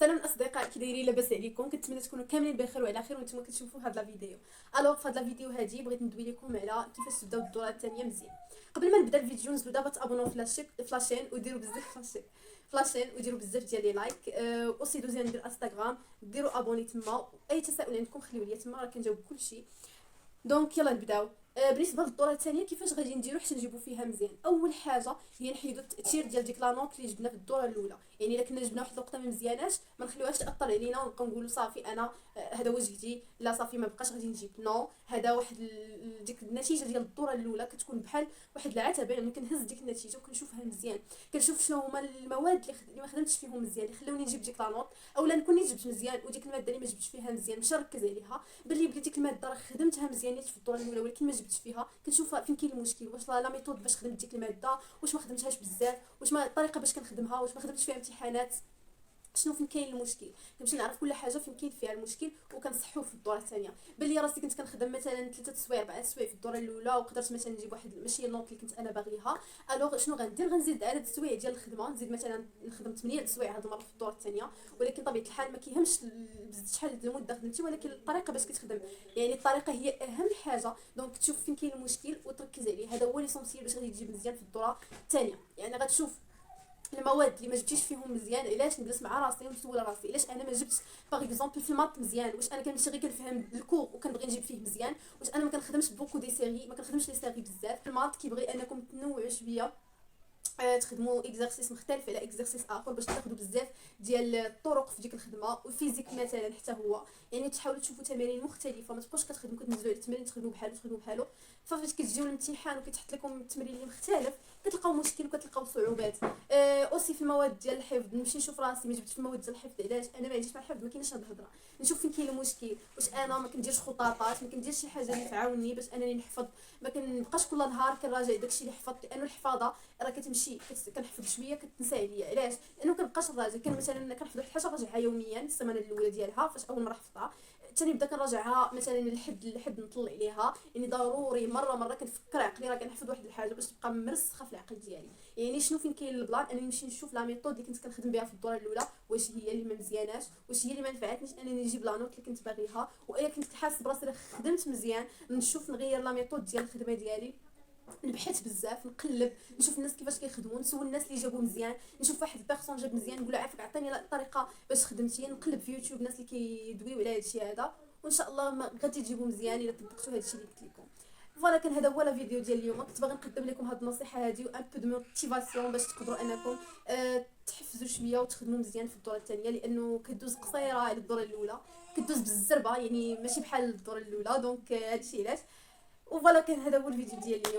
السلام الاصدقاء، كي دايرين؟ لاباس عليكم؟ كنتمنى تكونوا كاملين بخير وعلى خير وانتم كتشوفوا هذا الفيديو. الوغ في هذا الفيديو هذه بغيت ندوي لكم على كيفاش تبداو الدوره الثانيه مزيان. قبل ما نبدا الفيديو نزلوا دابا تابونوا فلاشين وديروا بزاف فلاشين وديروا بزاف ديال لي لايك. اوسي دوزيام ديال انستغرام ديروا ابوني تما. اي تساؤل عندكم خليوه لي تما، راه كنجاوب كلشي. دونك يلا نبداو. بالنسبه للدوره الثانيه كيفاش غادي نديرو حتى نجيبو فيها مزيان؟ اول حاجه هي نحيدو التاثير ديال ديك لا نوت اللي جبنا في الدوره الاولى. يعني الا كنا جبنا واحد النقطه ما مزياناش ما نخليوهاش تاثر علينا ونبقاو نقولوا صافي انا هذا وجهتي، لا صافي ما بقاش غادي نجيب. نو، هذا واحد ديك النتيجه ديال الدوره الاولى كتكون بحال واحد العتبه. يعني كنهز ديك النتيجه وكنشوفها مزيان، كنشوف شنو هما المواد اللي ما خدمتش فيهم مزيان اللي خلوني نجيب ديك لا نوت، اولا نكون جبت مزيان وديك الماده اللي ما جبتش فيها مزيان ماشي نركز عليها. باللي بلي ديك الماده راه خدمتها مزيان في الدوره الاولى ولكن ما جبتش فيها، كنشوفها فين كاين المشكل. واش لا ميثود باش خدمت ديك الماده واش ما خدمتهاش بزاف، واش ما الطريقه باش كنخدمها واش ما خدمتش فيها امتحانات، شنو فين كاين المشكل. كنمشي نعرف كل حاجه فين كاين فيها المشكل وكنصحوه في الدوره الثانيه. باللي راسي كنت كنخدم مثلا 3 سوايع 4 سوايع في الدوره الاولى وقدرت مثلا نجيب واحد ماشي النوط اللي كنت انا باغيها، الوغ شنو غندير؟ غنزيد عدد السوايع ديال الخدمه، نزيد مثلا نخدم 8 سوايع هاد المره في الدوره الثانيه. ولكن طبيعه الحال ما كيهمش شحال المده خدمتي، ولكن الطريقه باش كتخدم. يعني الطريقه هي اهم حاجه. دونك تشوف فين كاين المشكل وتركز عليه، هذا هو ليسونسيال باش غادي تجيب مزيان في الدوره الثانيه. يعني غتشوف المواد اللي ما جبتيش فيهم مزيان، علاش نجلس مع راسي ونسول راسي علاش انا ما جبتش. باغ اكزومبل في المات مزيان، واش انا كنمشي غير كنفهم الكور وكنبغي نجيب فيه مزيان، واش انا ما كنخدمش بوكو دي سيري، ما كنخدمش لي سيري بزاف. في المات كيبغي انكم تنوعوا شويه، تخدموا اكزرسيس مختلف على اكزرسيس اخر باش تاخذوا بزاف ديال الطرق في ديك الخدمه. والفيزيك مثلا حتى هو، يعني تحاولوا تشوفوا تمارين مختلفه، ما تبقوش كتخدموا كتنزلوا على التمرين تخدموا بحالو. فاش كتجيو الامتحان وكيتحط لكم التمرين اللي مختلف كتلقاو مشكل وكتلقاو صعوبات. اوسي في المواد ديال الحفظ نمشي نشوف راسي ما جبتش في المواد ديال الحفظ، علاش انا ما عنديش مع الحفظ؟ ما كاينش هاد الهضره. نشوف فين كاين المشكل، واش انا ما كنديرش خطاطات، ما كنديرش شي حاجه اللي تعاوني باش انني نحفظ. ما كنبقاش كل نهار كنراجع داكشي اللي حفظت، لانه الحفاظه راه كتمشي كنحفظ شويه كتنسى عليا. علاش؟ لانه كنبقاش نراجع. كان مثلا كنحفظ واحد الحاجه نراجعها يوميا السمانه الاولى ديالها فاش اول مره حفظتها، ثاني نبدا كنراجعها مثلا لحد نطلع عليها. يعني ضروري مره كنفكر عقلي راه كنحفظ واحد الحاجه باش تبقى مرسخه في العقل ديالي. يعني شنو فين كاين البلان؟ انني نمشي نشوف لا ميثود اللي كنت كنخدم بها في الدوره الاولى واش هي اللي ما مزياناش، واش هي اللي ما نفعتنيش انني نجيب لا نوت اللي كنت باغيها. والا كنت حاسس براسي راه خدمت مزيان نشوف نغير لا ميثود ديال الخدمه ديالي. نبحث بزاف، نقلب، نشوف الناس كيفاش كيخدموا، نسول الناس اللي جابوا مزيان، نشوف واحد بيرسون جاب مزيان نقول له عافاك عطيني الطريقه باش خدمتي. نقلب في يوتيوب الناس اللي كيدويو على هادشي هذا، وان شاء الله غادي تجيبوا مزيان الا طبقتوا هادشي اللي قلت لكم. فوالا كان هذا هو الفيديو ديال اليوم. كنت باغي نقدم لكم هاد النصيحه هذه وان بو دو موتيفاسيون باش تقدروا انكم تحفزوا شويه وتخدموا مزيان في الدوره الثانيه، لانه كدوز قصيره على الدوره الاولى، كدوز بالزربه يعني ماشي بحال الدوره الاولى. دونك هادشي علاش. وفوالا كان هذا هو الفيديو ديال اليوم.